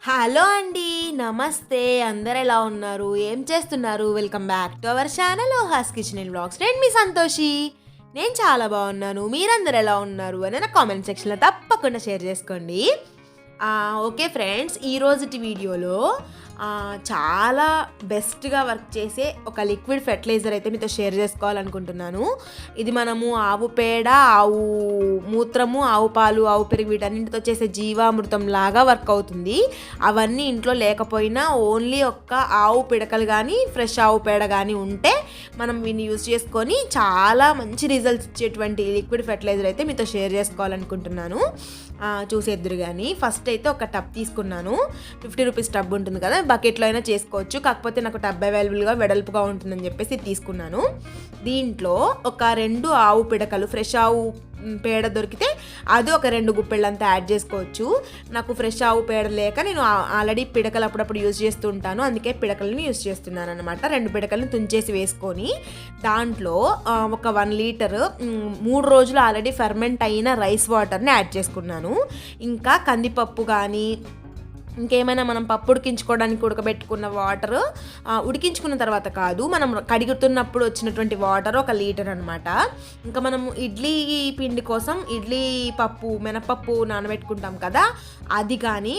Hello అండి, నమస్తే. అందరు ఎలా ఉన్నారు? ఏం చేస్తున్నారు? Welcome back to our channel has kitchen and vlogs. నేను మీ సంతోషి. నేను చాలా బాగున్నాను. మీరందరు ఎలా ఉన్నారు అని నా కామెంట్ సెక్షన్లో తప్పకుండా షేర్ చేసుకోండి. ఓకే ఫ్రెండ్స్, ఈరోజుటి వీడియోలో చాలా బెస్ట్గా వర్క్ చేసే ఒక లిక్విడ్ ఫెర్టిలైజర్ అయితే మీతో షేర్ చేసుకోవాలనుకుంటున్నాను. ఇది మనము ఆవు పేడ, ఆవు మూత్రము, ఆవు పాలు, ఆవు పెరుగు వీటన్నింటితో చేసే జీవామృతం లాగా వర్క్ అవుతుంది. అవన్నీ ఇంట్లో లేకపోయినా ఓన్లీ ఒక్క ఆవు పిడకలు కానీ ఫ్రెష్ ఆవు పేడ కానీ ఉంటే మనం వీటిని యూజ్ చేసుకొని చాలా మంచి రిజల్ట్స్ ఇచ్చేటువంటి లిక్విడ్ ఫెర్టిలైజర్ అయితే మీతో షేర్ చేసుకోవాలనుకుంటున్నాను. చూసేద్దరు కానీ ఫస్ట్ అయితే ఒక టబ్ తీసుకున్నాను. 50 రూపీస్ టబ్ ఉంటుంది కదా, బకెట్లో అయినా చేసుకోవచ్చు. కాకపోతే నాకు టబ్ అవైలబుల్గా వెడల్పుగా ఉంటుందని చెప్పేసి తీసుకున్నాను. దీంట్లో ఒక 2 ఆవు పిడకలు, ఫ్రెష్ ఆవు పేడ దొరికితే అది ఒక 2 గుప్పెళ్ళంతా యాడ్ చేసుకోవచ్చు. నాకు ఫ్రెష్ ఆవు పేడ లేక నేను ఆల్రెడీ పిడకలు అప్పుడప్పుడు యూజ్ చేస్తూ ఉంటాను, అందుకే పిడకలను యూజ్ చేస్తున్నాను అనమాట. 2 పిడకలను తుంచేసి వేసుకొని దాంట్లో ఒక 1 లీటర్ 3 రోజులు ఆల్రెడీ ఫెర్మెంట్ అయిన రైస్ వాటర్ని యాడ్ చేసుకున్నాను. ఇంకా కందిపప్పు కానీ ఇంకేమైనా మనం పప్పు ఉడికించుకోవడానికి ఉడకబెట్టుకున్న వాటర్, ఉడికించుకున్న తర్వాత కాదు, మనం కడుగుతున్నప్పుడు వచ్చినటువంటి వాటర్ 1 లీటర్ అనమాట. ఇంకా మనము ఇడ్లీ పిండి కోసం ఇడ్లీ పప్పు, మినపప్పు నానబెట్టుకుంటాం కదా, అది కానీ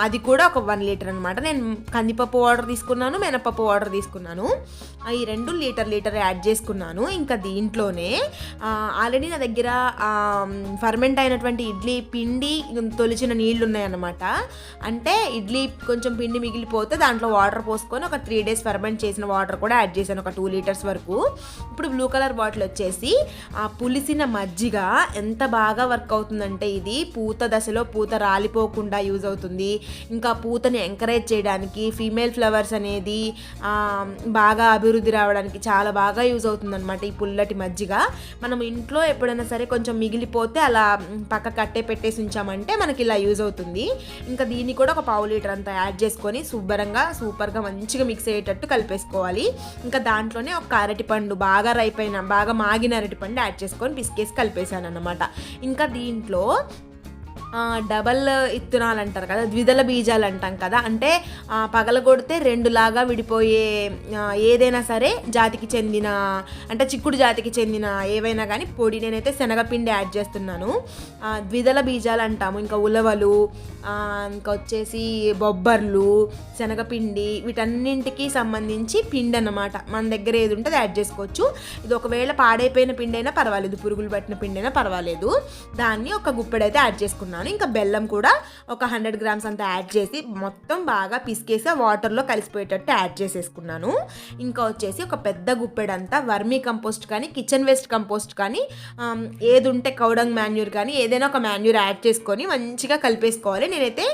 అది కూడా ఒక 1 లీటర్ అనమాట. నేను కందిపప్పు వాటర్ తీసుకున్నాను, మినపప్పు వాటర్ తీసుకున్నాను. ఈ 2 లీటర్ యాడ్ చేసుకున్నాను. ఇంకా దీంట్లోనే ఆల్రెడీ నా దగ్గర ఫర్మెంట్ అయినటువంటి ఇడ్లీ పిండి తొలిచిన నీళ్ళు ఉన్నాయన్నమాట. అంటే ఇడ్లీ కొంచెం పిండి మిగిలిపోతే దాంట్లో వాటర్ పోసుకొని ఒక 3 డేస్ ఫర్మెంట్ చేసిన వాటర్ కూడా యాడ్ చేశాను, ఒక 2 లీటర్స్ వరకు. ఇప్పుడు బ్లూ కలర్ బాటిల్ వచ్చేసి పులిసిన మజ్జిగ ఎంత బాగా వర్క్ అవుతుందంటే, ఇది పూత దశలో పూత రాలిపోకుండా యూజ్ అవుతుంది. ఇంకా పూతని ఎంకరేజ్ చేయడానికి, ఫీమేల్ ఫ్లవర్స్ అనేది బాగా అభివృద్ధి రావడానికి చాలా బాగా యూజ్ అవుతుంది అనమాట ఈ పుల్లటి మజ్జిగ. మనం ఇంట్లో ఎప్పుడైనా సరే కొంచెం మిగిలిపోతే అలా పక్క కట్టే పెట్టేసి ఉంచామంటే మనకి ఇలా యూజ్ అవుతుంది. ఇంకా దీన్ని కూడా ఒక 1/2 లీటర్ అంతా యాడ్ చేసుకొని శుభ్రంగా సూపర్గా మంచిగా మిక్స్ అయ్యేటట్టు కలిపేసుకోవాలి. ఇంకా దాంట్లోనే ఒక అరటిపండు, బాగా మాగిన అరటిపండు యాడ్ చేసుకొని పిసికేసి కలిపేసాను అన్నమాట. ఇంకా దీంట్లో డబల్ ఇత్తనాలు అంటారు కదా, ద్విదళ బీజాలు అంటాం కదా, అంటే పగలగొడితే 2 లాగా విడిపోయే ఏదైనా సరే జాతికి చెందిన, అంటే చిక్కుడు జాతికి చెందిన ఏవైనా కానీ పొడి, నేనైతే శనగపిండి యాడ్ చేస్తున్నాను. ద్విదళ బీజాలు అంటాము. ఇంకా ఉలవలు, ఇంకా వచ్చేసి బొబ్బర్లు, శనగపిండి, వీటన్నింటికి సంబంధించి పిండి అన్నమాట. మన దగ్గర ఏది ఉంటే అది యాడ్ చేసుకోవచ్చు. ఇది ఒకవేళ పాడైపోయిన పిండి అయినా పర్వాలేదు, పురుగులు పట్టిన పిండి అయినా పర్వాలేదు. దాన్ని ఒక గుప్పెడైతే యాడ్ చేసుకున్నాను. ఇంకా బెల్లం కూడా ఒక 100 గ్రామ్స్ అంతా యాడ్ చేసి మొత్తం బాగా పిసికేసి వాటర్లో కలిసిపోయేటట్టు యాడ్ చేసేసుకున్నాను. ఇంకా వచ్చేసి ఒక పెద్ద గుప్పెడంతా వర్మీ కంపోస్ట్ కానీ, కిచెన్ వేస్ట్ కంపోస్ట్ కానీ, ఏది ఉంటే కౌడంగ్ మాన్యూర్ కానీ ఏదైనా ఒక మాన్యూర్ యాడ్ చేసుకొని మంచిగా కలిపేసుకోవాలి. నేనైతే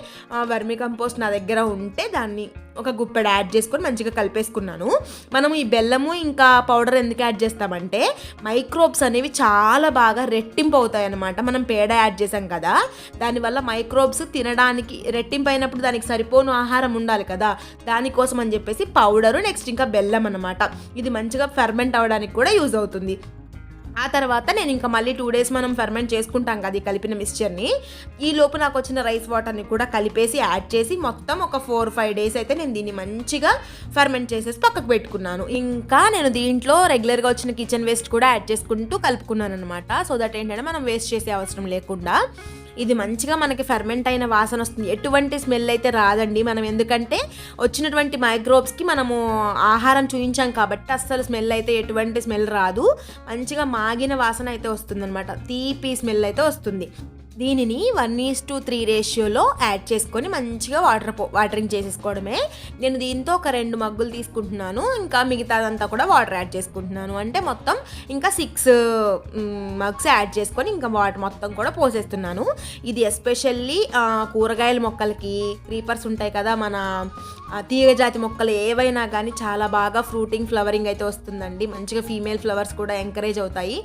వర్మీ కంపోస్ట్ నా దగ్గర ఉంటే దాన్ని ఒక గుప్పెడు యాడ్ చేసుకొని మంచిగా కలిపేసుకున్నాను. మనం ఈ బెల్లము ఇంకా పౌడర్ ఎందుకు యాడ్ చేస్తామంటే మైక్రోబ్స్ అనేవి చాలా బాగా రెట్టింపు అవుతాయి అన్నమాట. మనం పేడ యాడ్ చేసాం కదా, దానివల్ల మైక్రోబ్స్ తినడానికి రెట్టింపు అయినప్పుడు దానికి సరిపోను ఆహారం ఉండాలి కదా, దానికోసం అని చెప్పేసి పౌడరు, నెక్స్ట్ ఇంకా బెల్లం అన్నమాట. ఇది మంచిగా ఫెర్మెంట్ అవ్వడానికి కూడా యూజ్ అవుతుంది. ఆ తర్వాత నేను ఇంకా మళ్ళీ 2 డేస్ మనం ఫెర్మెంట్ చేసుకుంటాం కదా ఈ కలిపిన మిక్స్చర్ని. ఈ లోపు నాకు వచ్చిన రైస్ వాటర్ని కూడా కలిపేసి యాడ్ చేసి మొత్తం ఒక 4-5 డేస్ అయితే నేను దీన్ని మంచిగా ఫెర్మెంట్ చేసేసి పక్కకు పెట్టుకున్నాను. ఇంకా నేను దీంట్లో రెగ్యులర్గా వచ్చిన కిచెన్ వేస్ట్ కూడా యాడ్ చేసుకుంటూ కలుపుకున్నాను అనమాట. సో దట్ ఏంటంటే మనం వేస్ట్ చేసే అవసరం లేకుండా ఇది మంచిగా మనకి ఫెర్మెంట్ అయిన వాసన వస్తుంది. ఎటువంటి స్మెల్ అయితే రాదండి. మనం ఎందుకంటే వచ్చినటువంటి మైక్రోబ్స్కి మనము ఆహారం చూయించాం కాబట్టి అస్సలు స్మెల్ అయితే ఎటువంటి స్మెల్ రాదు. మంచిగా మాగిన వాసన అయితే వస్తుందన్నమాట, తీపి స్మెల్ అయితే వస్తుంది. దీనిని 1:3 రేషియోలో యాడ్ చేసుకొని మంచిగా వాటరింగ్ చేసేసుకోవడమే. నేను దీంతో ఒక 2 మగ్గులు తీసుకుంటున్నాను. ఇంకా మిగతాదంతా కూడా వాటర్ యాడ్ చేసుకుంటున్నాను. అంటే మొత్తం ఇంకా 6 మగ్స్ యాడ్ చేసుకొని ఇంకా వాటర్ మొత్తం కూడా పోసేస్తున్నాను. ఇది ఎస్పెషల్లీ కూరగాయల మొక్కలకి, క్రీపర్స్ ఉంటాయి కదా, మన తీగజాతి మొక్కలు ఏవైనా కానీ చాలా బాగా ఫ్రూటింగ్, ఫ్లవరింగ్ అయితే వస్తుందండి. మంచిగా ఫీమేల్ ఫ్లవర్స్ కూడా ఎంకరేజ్ అవుతాయి.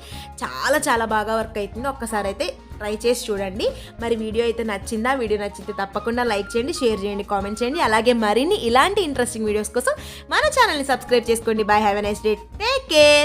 చాలా చాలా బాగా వర్క్ అవుతుంది. ఒక్కసారి అయితే ట్రై చేసి చూడండి. మరి వీడియో అయితే నచ్చిందా? వీడియో నచ్చితే తప్పకుండా లైక్ చేయండి, షేర్ చేయండి, కామెంట్ చేయండి. అలాగే మరిన్ని ఇలాంటి ఇంట్రెస్టింగ్ వీడియోస్ కోసం మన ఛానల్ని సబ్స్క్రైబ్ చేసుకోండి. By, have a nice day, take care.